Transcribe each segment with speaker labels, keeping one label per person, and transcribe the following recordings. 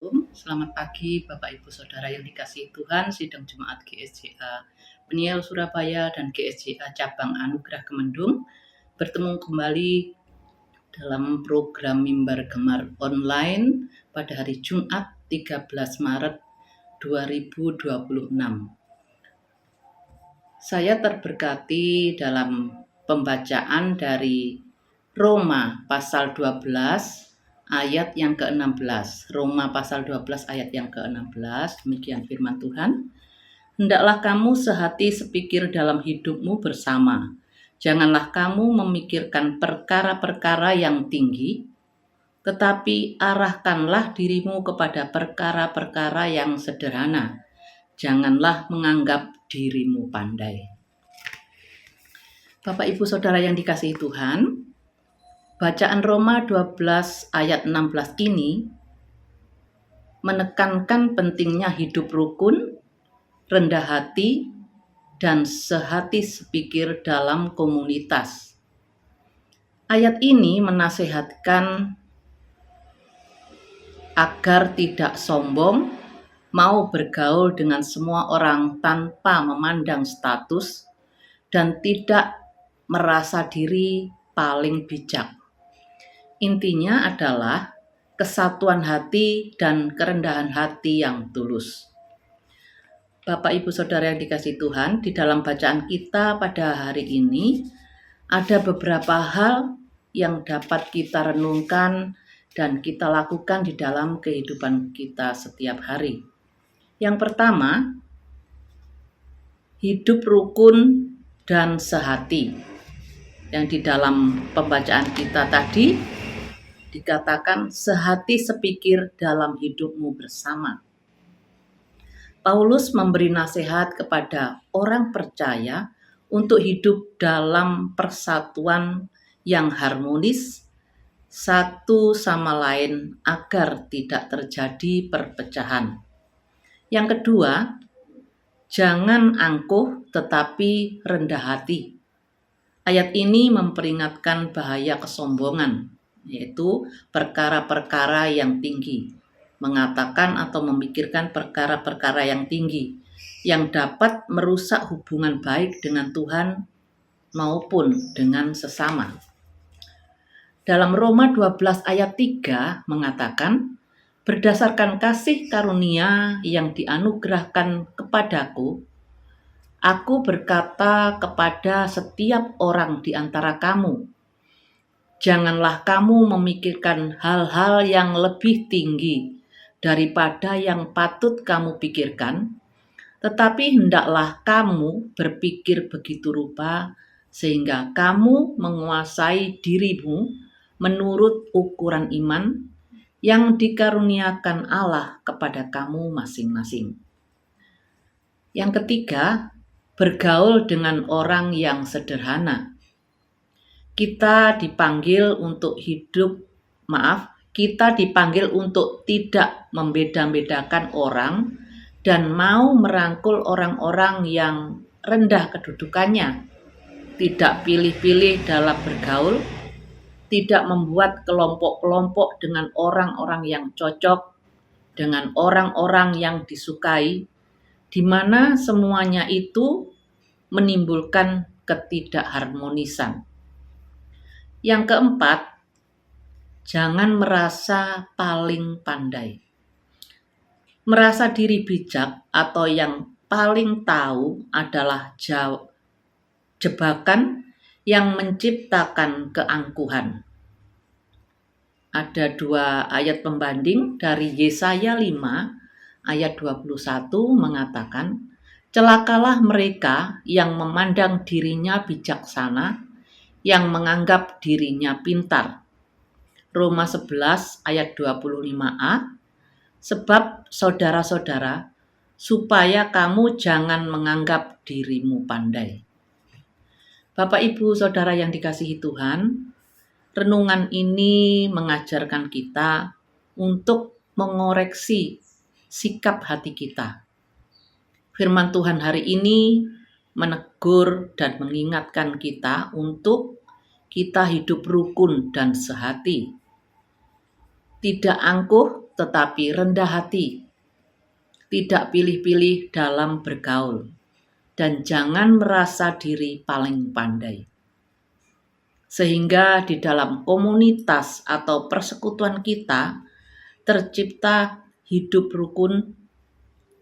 Speaker 1: Wabarakatuh. Selamat pagi Bapak Ibu Saudara yang dikasihi Tuhan, Sidang Jemaat GSJA Peniel Surabaya dan GSJA Cabang Anugerah Kemendung bertemu kembali dalam program Mimbar Gemar online pada hari Jumat 13 Maret 2026. Saya terberkati dalam pembacaan dari Roma pasal 12 ayat yang ke-16. Roma pasal 12 ayat yang ke-16, demikian firman Tuhan. Hendaklah kamu sehati sepikir dalam hidupmu bersama. Janganlah kamu memikirkan perkara-perkara yang tinggi, tetapi arahkanlah dirimu kepada perkara-perkara yang sederhana. Janganlah menganggap dirimu pandai. Bapak Ibu Saudara yang dikasihi Tuhan, bacaan Roma 12 ayat 16 ini menekankan pentingnya hidup rukun, rendah hati, dan sehati sepikir dalam komunitas. Ayat ini menasihatkan agar tidak sombong, mau bergaul dengan semua orang tanpa memandang status, dan tidak merasa diri paling bijak. Intinya adalah kesatuan hati dan kerendahan hati yang tulus. Bapak Ibu Saudara yang dikasihi Tuhan, di dalam bacaan kita pada hari ini ada beberapa hal yang dapat kita renungkan dan kita lakukan di dalam kehidupan kita setiap hari. Yang pertama, hidup rukun dan sehati. Yang di dalam pembacaan kita tadi dikatakan sehati sepikir dalam hidupmu bersama. Paulus memberi nasihat kepada orang percaya untuk hidup dalam persatuan yang harmonis satu sama lain agar tidak terjadi perpecahan. Yang kedua, jangan angkuh tetapi rendah hati. Ayat ini memperingatkan bahaya kesombongan, yaitu perkara-perkara yang tinggi. Mengatakan atau memikirkan perkara-perkara yang tinggi, yang dapat merusak hubungan baik dengan Tuhan maupun dengan sesama. Dalam Roma 12 ayat 3 mengatakan, berdasarkan kasih karunia yang dianugerahkan kepadaku, aku berkata kepada setiap orang di antara kamu, janganlah kamu memikirkan hal-hal yang lebih tinggi daripada yang patut kamu pikirkan, tetapi hendaklah kamu berpikir begitu rupa sehingga kamu menguasai dirimu menurut ukuran iman yang dikaruniakan Allah kepada kamu masing-masing. Yang ketiga, bergaul dengan orang yang sederhana. Kita dipanggil untuk tidak membeda-bedakan orang dan mau merangkul orang-orang yang rendah kedudukannya. Tidak pilih-pilih dalam bergaul, tidak membuat kelompok-kelompok dengan orang-orang yang cocok, dengan orang-orang yang disukai, di mana semuanya itu menimbulkan ketidakharmonisan. Yang keempat, jangan merasa paling pandai. Merasa diri bijak atau yang paling tahu adalah jebakan yang menciptakan keangkuhan. Ada dua ayat pembanding dari Yesaya 5 ayat 21 mengatakan, celakalah mereka yang memandang dirinya bijaksana, yang menganggap dirinya pintar. Roma 11 ayat 25a, sebab saudara-saudara, supaya kamu jangan menganggap dirimu pandai. Bapak Ibu Saudara yang dikasihi Tuhan, renungan ini mengajarkan kita untuk mengoreksi sikap hati kita. Firman Tuhan hari ini menegur dan mengingatkan kita untuk kita hidup rukun dan sehati. Tidak angkuh tetapi rendah hati, tidak pilih-pilih dalam bergaul, dan jangan merasa diri paling pandai. Sehingga di dalam komunitas atau persekutuan kita tercipta hidup rukun,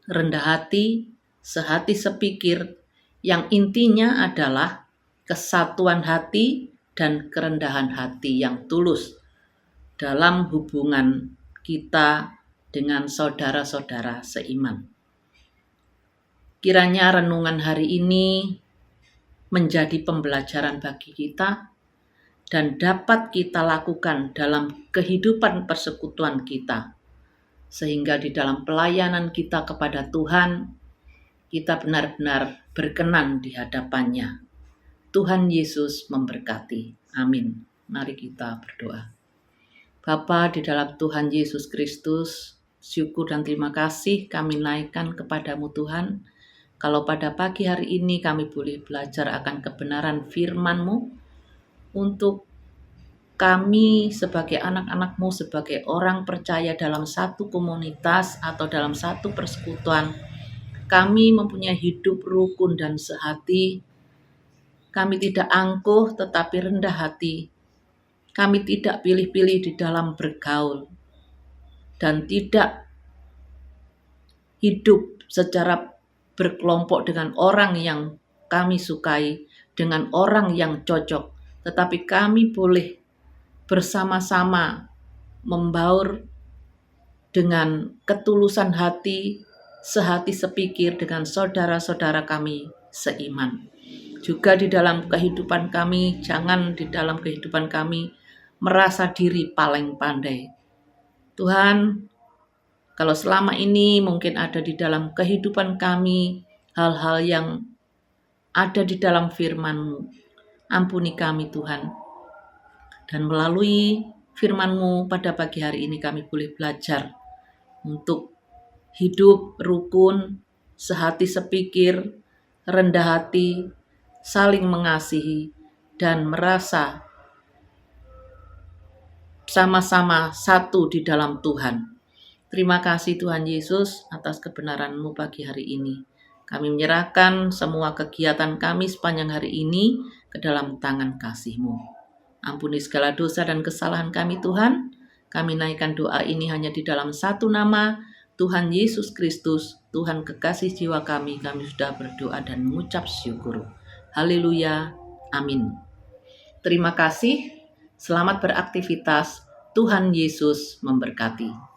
Speaker 1: rendah hati, sehati sepikir, yang intinya adalah kesatuan hati dan kerendahan hati yang tulus dalam hubungan kita dengan saudara-saudara seiman. Kiranya renungan hari ini menjadi pembelajaran bagi kita dan dapat kita lakukan dalam kehidupan persekutuan kita, sehingga di dalam pelayanan kita kepada Tuhan, kita benar-benar berkenan di hadapannya. Tuhan Yesus memberkati. Amin. Mari kita berdoa. Bapa di dalam Tuhan Yesus Kristus, syukur dan terima kasih kami naikkan kepadamu Tuhan. Kalau pada pagi hari ini kami boleh belajar akan kebenaran firman-Mu, untuk kami sebagai anak-anak-Mu, sebagai orang percaya dalam satu komunitas atau dalam satu persekutuan, kami mempunyai hidup rukun dan sehati. Kami tidak angkuh tetapi rendah hati. Kami tidak pilih-pilih di dalam bergaul dan tidak hidup secara berkelompok dengan orang yang kami sukai, dengan orang yang cocok, tetapi kami boleh bersama-sama membaur dengan ketulusan hati, sehati sepikir dengan saudara-saudara kami seiman. Juga di dalam kehidupan kami, jangan di dalam kehidupan kami merasa diri paling pandai. Tuhan, kalau selama ini mungkin ada di dalam kehidupan kami hal-hal yang ada di dalam firman-Mu, ampuni kami Tuhan. Dan melalui firman-Mu pada pagi hari ini kami boleh belajar untuk hidup rukun, sehati sepikir, rendah hati, saling mengasihi, dan merasa sama-sama satu di dalam Tuhan. Terima kasih Tuhan Yesus atas kebenaran-Mu pagi hari ini. Kami menyerahkan semua kegiatan kami sepanjang hari ini ke dalam tangan kasih-Mu. Ampuni segala dosa dan kesalahan kami Tuhan. Kami naikkan doa ini hanya di dalam satu nama, Tuhan Yesus Kristus, Tuhan kekasih jiwa kami. Kami sudah berdoa dan mengucap syukur. Haleluya. Amin. Terima kasih. Selamat beraktivitas. Tuhan Yesus memberkati.